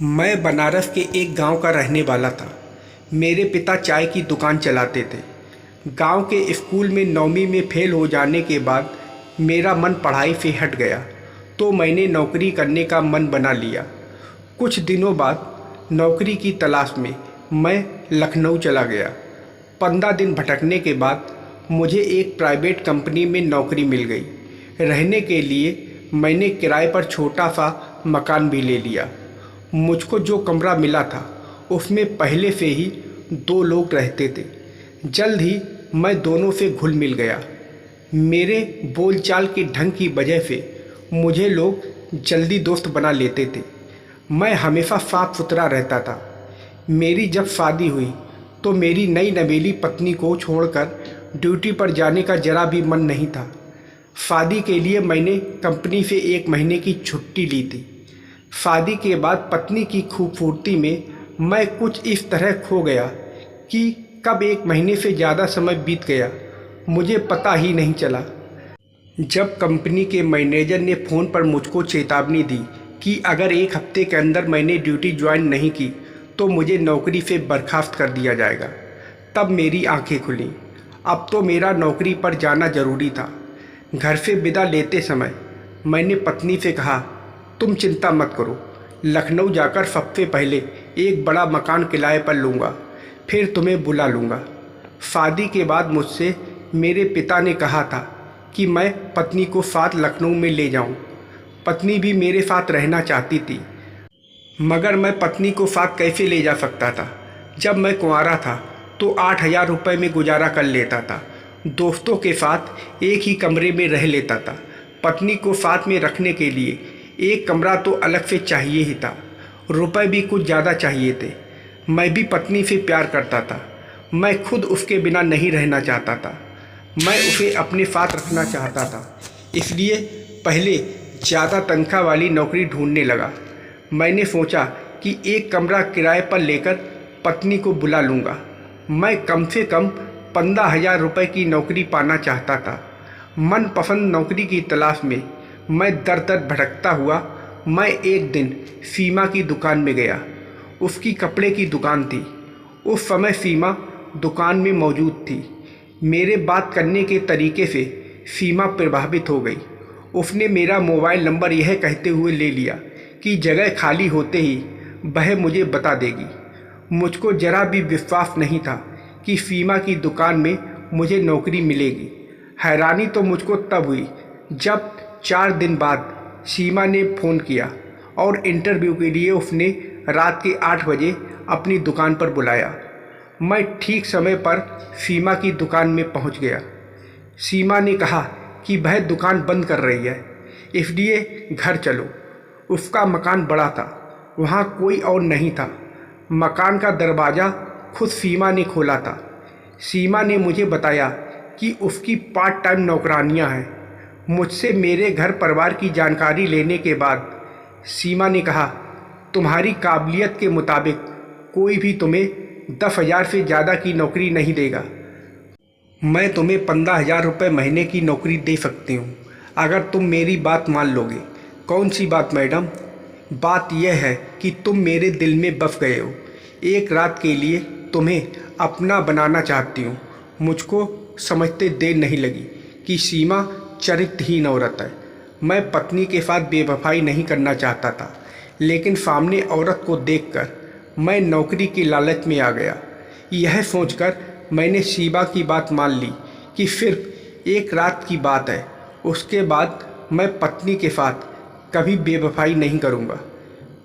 मैं बनारस के एक गांव का रहने वाला था। मेरे पिता चाय की दुकान चलाते थे। गांव के स्कूल में 9वीं में फेल हो जाने के बाद मेरा मन पढ़ाई से हट गया, तो मैंने नौकरी करने का मन बना लिया। कुछ दिनों बाद नौकरी की तलाश में मैं लखनऊ चला गया। 15 दिन भटकने के बाद मुझे एक प्राइवेट कंपनी में नौकरी मिल गई। रहने के लिए मैंने किराए पर छोटा सा मकान भी ले लिया। मुझको जो कमरा मिला था उसमें पहले से ही 2 लोग रहते थे। जल्द ही मैं दोनों से घुल मिल गया। मेरे बोलचाल के ढंग की वजह से मुझे लोग जल्दी दोस्त बना लेते थे। मैं हमेशा साफ सुथरा रहता था। मेरी जब शादी हुई तो मेरी नई नवेली पत्नी को छोड़कर ड्यूटी पर जाने का जरा भी मन नहीं था। शादी के लिए मैंने कंपनी से 1 महीने की छुट्टी ली थी। शादी के बाद पत्नी की खूबसूरती में मैं कुछ इस तरह खो गया कि कब 1 महीने से ज़्यादा समय बीत गया मुझे पता ही नहीं चला। जब कंपनी के मैनेजर ने फ़ोन पर मुझको चेतावनी दी कि अगर 1 हफ्ते के अंदर मैंने ड्यूटी ज्वाइन नहीं की तो मुझे नौकरी से बर्खास्त कर दिया जाएगा, तब मेरी आंखें खुलीं। अब तो मेरा नौकरी पर जाना ज़रूरी था। घर से विदा लेते समय मैंने पत्नी से कहा, तुम चिंता मत करो, लखनऊ जाकर सबसे पहले एक बड़ा मकान किराए पर लूँगा, फिर तुम्हें बुला लूँगा। शादी के बाद मुझसे मेरे पिता ने कहा था कि मैं पत्नी को साथ लखनऊ में ले जाऊँ। पत्नी भी मेरे साथ रहना चाहती थी, मगर मैं पत्नी को साथ कैसे ले जा सकता था। जब मैं कुंवारा था तो 8,000 रुपये में गुजारा कर लेता था। दोस्तों के साथ एक ही कमरे में रह लेता था। पत्नी को साथ में रखने के लिए एक कमरा तो अलग से चाहिए ही था। रुपए भी कुछ ज़्यादा चाहिए थे। मैं भी पत्नी से प्यार करता था। मैं खुद उसके बिना नहीं रहना चाहता था। मैं उसे अपने साथ रखना चाहता था, इसलिए पहले ज़्यादा तनख्वाह वाली नौकरी ढूंढने लगा। मैंने सोचा कि एक कमरा किराए पर लेकर पत्नी को बुला लूँगा। मैं कम से कम 15,000 रुपये की नौकरी पाना चाहता था। मनपसंद नौकरी की तलाश में मैं दर दर भटकता हुआ मैं एक दिन सीमा की दुकान में गया। उसकी कपड़े की दुकान थी। उस समय सीमा दुकान में मौजूद थी। मेरे बात करने के तरीके से सीमा प्रभावित हो गई। उसने मेरा मोबाइल नंबर यह कहते हुए ले लिया कि जगह खाली होते ही वह मुझे बता देगी। मुझको ज़रा भी विश्वास नहीं था कि सीमा की दुकान में मुझे नौकरी मिलेगी। हैरानी तो मुझको तब हुई जब 4 दिन बाद सीमा ने फ़ोन किया और इंटरव्यू के लिए उसने रात के 8 बजे अपनी दुकान पर बुलाया। मैं ठीक समय पर सीमा की दुकान में पहुंच गया। सीमा ने कहा कि वह दुकान बंद कर रही है, इसलिए घर चलो। उसका मकान बड़ा था, वहाँ कोई और नहीं था। मकान का दरवाज़ा खुद सीमा ने खोला था। सीमा ने मुझे बताया कि उसकी पार्ट टाइम नौकरानियाँ हैं। मुझसे मेरे घर परिवार की जानकारी लेने के बाद सीमा ने कहा, तुम्हारी काबिलियत के मुताबिक कोई भी तुम्हें 10,000 से ज़्यादा की नौकरी नहीं देगा। मैं तुम्हें 15,000 रुपये महीने की नौकरी दे सकती हूँ, अगर तुम मेरी बात मान लोगे। कौन सी बात मैडम? बात यह है कि तुम मेरे दिल में बस गए हो। एक रात के लिए तुम्हें अपना बनाना चाहती हूँ। मुझको समझते देर नहीं लगी कि सीमा चरित्रहीन औरत है। मैं पत्नी के साथ बेवफाई नहीं करना चाहता था, लेकिन सामने औरत को देखकर मैं नौकरी की लालच में आ गया। यह सोचकर मैंने सीमा की बात मान ली कि सिर्फ एक रात की बात है, उसके बाद मैं पत्नी के साथ कभी बेवफाई नहीं करूँगा।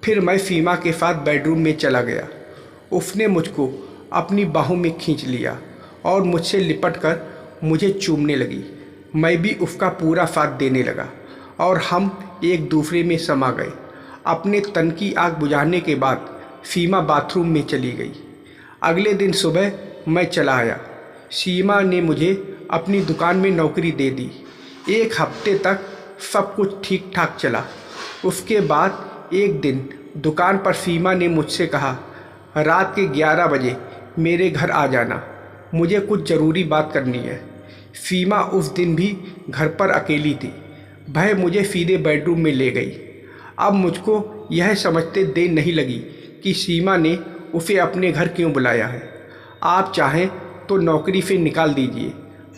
फिर मैं सीमा के साथ बेडरूम में चला गया। उसने मुझको अपनी बाहों में खींच लिया और मुझसे लिपट कर मुझे चूमने लगी। मैं भी उसका पूरा साथ देने लगा और हम एक दूसरे में समा गए। अपने तन की आग बुझाने के बाद सीमा बाथरूम में चली गई। अगले दिन सुबह मैं चला आया। सीमा ने मुझे अपनी दुकान में नौकरी दे दी। 1 हफ्ते तक सब कुछ ठीक ठाक चला। उसके बाद एक दिन दुकान पर सीमा ने मुझसे कहा, रात के 11 बजे मेरे घर आ जाना, मुझे कुछ ज़रूरी बात करनी है। सीमा उस दिन भी घर पर अकेली थी। वह मुझे सीधे बेडरूम में ले गई। अब मुझको यह समझते देर नहीं लगी कि सीमा ने उसे अपने घर क्यों बुलाया है। आप चाहें तो नौकरी से निकाल दीजिए,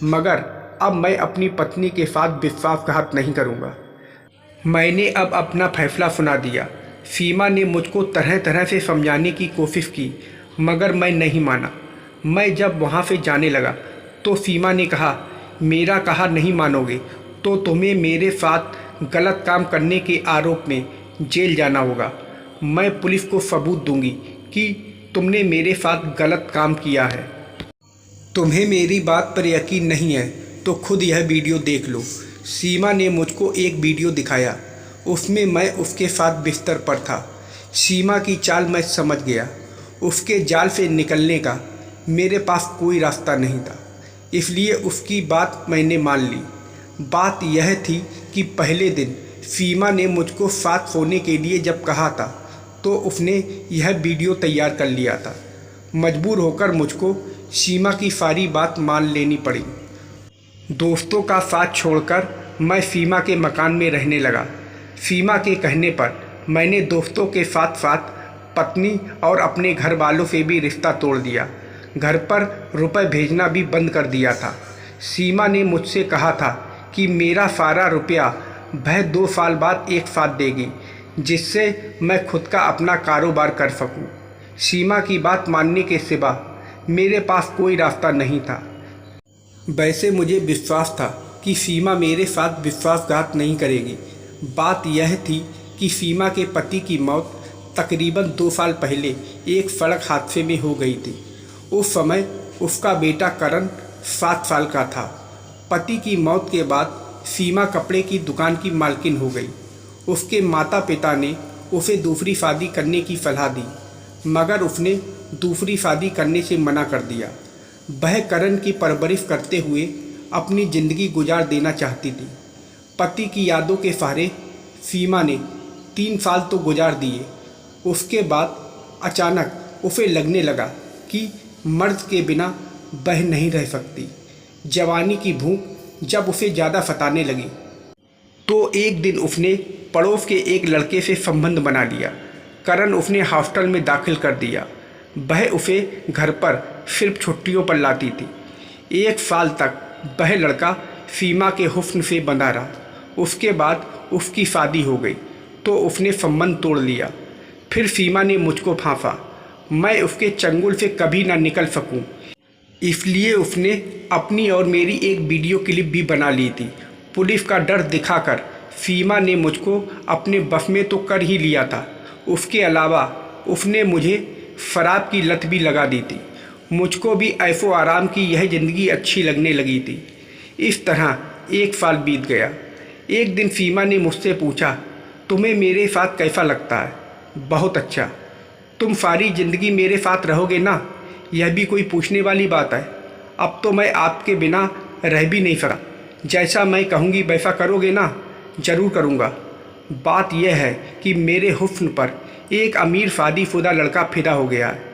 मगर अब मैं अपनी पत्नी के साथ विश्वासघात नहीं करूँगा। मैंने अब अपना फैसला सुना दिया। सीमा ने मुझको तरह तरह से समझाने की कोशिश की, मगर मैं नहीं माना। मैं जब वहाँ से जाने लगा तो सीमा ने कहा, मेरा कहा नहीं मानोगे तो तुम्हें मेरे साथ गलत काम करने के आरोप में जेल जाना होगा। मैं पुलिस को सबूत दूंगी कि तुमने मेरे साथ गलत काम किया है। तुम्हें मेरी बात पर यकीन नहीं है तो खुद यह वीडियो देख लो। सीमा ने मुझको एक वीडियो दिखाया, उसमें मैं उसके साथ बिस्तर पर था। सीमा की चाल मैं समझ गया। उसके जाल से निकलने का मेरे पास कोई रास्ता नहीं था, इसलिए उसकी बात मैंने मान ली। बात यह थी कि पहले दिन सीमा ने मुझको साथ सोने के लिए जब कहा था तो उसने यह वीडियो तैयार कर लिया था। मजबूर होकर मुझको सीमा की सारी बात मान लेनी पड़ी। दोस्तों का साथ छोड़कर मैं सीमा के मकान में रहने लगा। सीमा के कहने पर मैंने दोस्तों के साथ साथ पत्नी और अपने घर वालों से भी रिश्ता तोड़ दिया। घर पर रुपए भेजना भी बंद कर दिया था। सीमा ने मुझसे कहा था कि मेरा सारा रुपया वह 2 साल बाद एक साथ देगी, जिससे मैं खुद का अपना कारोबार कर सकूं। सीमा की बात मानने के सिवा मेरे पास कोई रास्ता नहीं था। वैसे मुझे विश्वास था कि सीमा मेरे साथ विश्वासघात नहीं करेगी। बात यह थी कि सीमा के पति की मौत तकरीबन 2 साल पहले एक सड़क हादसे में हो गई थी। उस समय उसका बेटा करण 7 साल का था। पति की मौत के बाद सीमा कपड़े की दुकान की मालकिन हो गई। उसके माता पिता ने उसे दूसरी शादी करने की सलाह दी, मगर उसने दूसरी शादी करने से मना कर दिया। वह करण की परवरिश करते हुए अपनी ज़िंदगी गुजार देना चाहती थी। पति की यादों के सहारे सीमा ने 3 साल तो गुजार दिए। उसके बाद अचानक उसे लगने लगा कि मर्द के बिना वह नहीं रह सकती। जवानी की भूख जब उसे ज़्यादा सताने लगी तो एक दिन उसने पड़ोस के एक लड़के से संबंध बना लिया। करण उसने हॉस्टल में दाखिल कर दिया। वह उसे घर पर सिर्फ छुट्टियों पर लाती थी। 1 साल तक वह लड़का सीमा के हुस्न से बंधा रहा। उसके बाद उसकी शादी हो गई तो उसने संबंध तोड़ लिया। फिर सीमा ने मुझको फांसा। मैं उसके चंगुल से कभी ना निकल सकूं, इसलिए उसने अपनी और मेरी एक वीडियो क्लिप भी बना ली थी। पुलिस का डर दिखाकर सीमा ने मुझको अपने बस में तो कर ही लिया था। उसके अलावा उसने मुझे शराब की लत भी लगा दी थी। मुझको भी ऐशो आराम की यह ज़िंदगी अच्छी लगने लगी थी। इस तरह 1 साल बीत गया। एक दिन सीमा ने मुझसे पूछा, तुम्हें मेरे साथ कैसा लगता है? बहुत अच्छा। तुम सारी ज़िंदगी मेरे साथ रहोगे ना? यह भी कोई पूछने वाली बात है। अब तो मैं आपके बिना रह भी नहीं सकता। जैसा मैं कहूँगी वैसा करोगे ना? ज़रूर करूँगा। बात यह है कि मेरे हुस्न पर एक अमीर शादीशुदा लड़का फिदा हो गया है।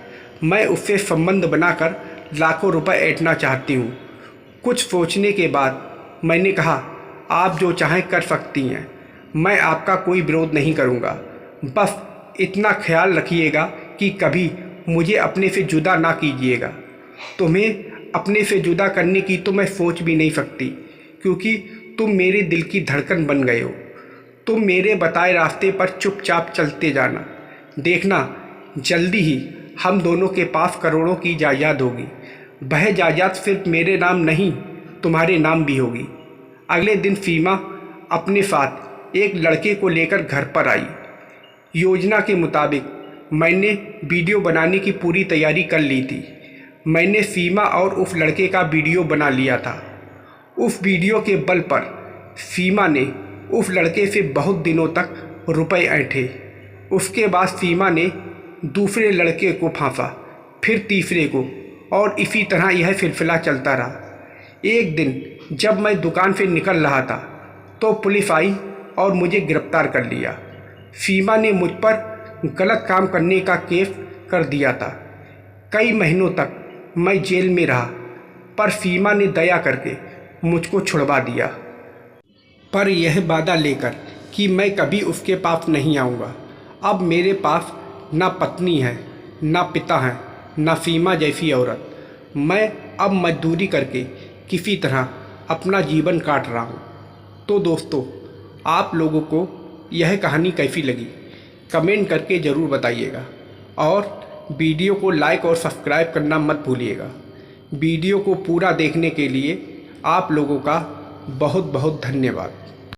मैं उससे संबंध बनाकर लाखों रुपए ऐंठना चाहती हूँ। कुछ सोचने के बाद मैंने कहा, आप जो चाहें कर सकती हैं। मैं आपका कोई विरोध नहीं करूँगा। बस इतना ख्याल रखिएगा कि कभी मुझे अपने से जुदा ना कीजिएगा। तुम्हें अपने से जुदा करने की तो मैं सोच भी नहीं सकती, क्योंकि तुम मेरे दिल की धड़कन बन गए हो। तुम मेरे बताए रास्ते पर चुपचाप चलते जाना। देखना, जल्दी ही हम दोनों के पास करोड़ों की जायदाद होगी। वह जायदाद सिर्फ मेरे नाम नहीं, तुम्हारे नाम भी होगी। अगले दिन सीमा अपने साथ एक लड़के को लेकर घर पर आई। योजना के मुताबिक मैंने वीडियो बनाने की पूरी तैयारी कर ली थी। मैंने सीमा और उस लड़के का वीडियो बना लिया था। उस वीडियो के बल पर सीमा ने उस लड़के से बहुत दिनों तक रुपए ऐंठे। उसके बाद सीमा ने दूसरे लड़के को फांसा, फिर तीसरे को, और इसी तरह यह सिलसिला चलता रहा। एक दिन जब मैं दुकान से निकल रहा था तो पुलिस आई और मुझे गिरफ्तार कर लिया। सीमा ने मुझ पर गलत काम करने का केस कर दिया था। कई महीनों तक मैं जेल में रहा, पर सीमा ने दया करके मुझको छुड़वा दिया, पर यह वादा लेकर कि मैं कभी उसके पास नहीं आऊँगा। अब मेरे पास ना पत्नी है, ना पिता है, ना सीमा जैसी औरत। मैं अब मजदूरी करके किसी तरह अपना जीवन काट रहा हूँ। तो दोस्तों, आप लोगों को यह कहानी कैसी लगी कमेंट करके ज़रूर बताइएगा और वीडियो को लाइक और सब्सक्राइब करना मत भूलिएगा। वीडियो को पूरा देखने के लिए आप लोगों का बहुत बहुत धन्यवाद।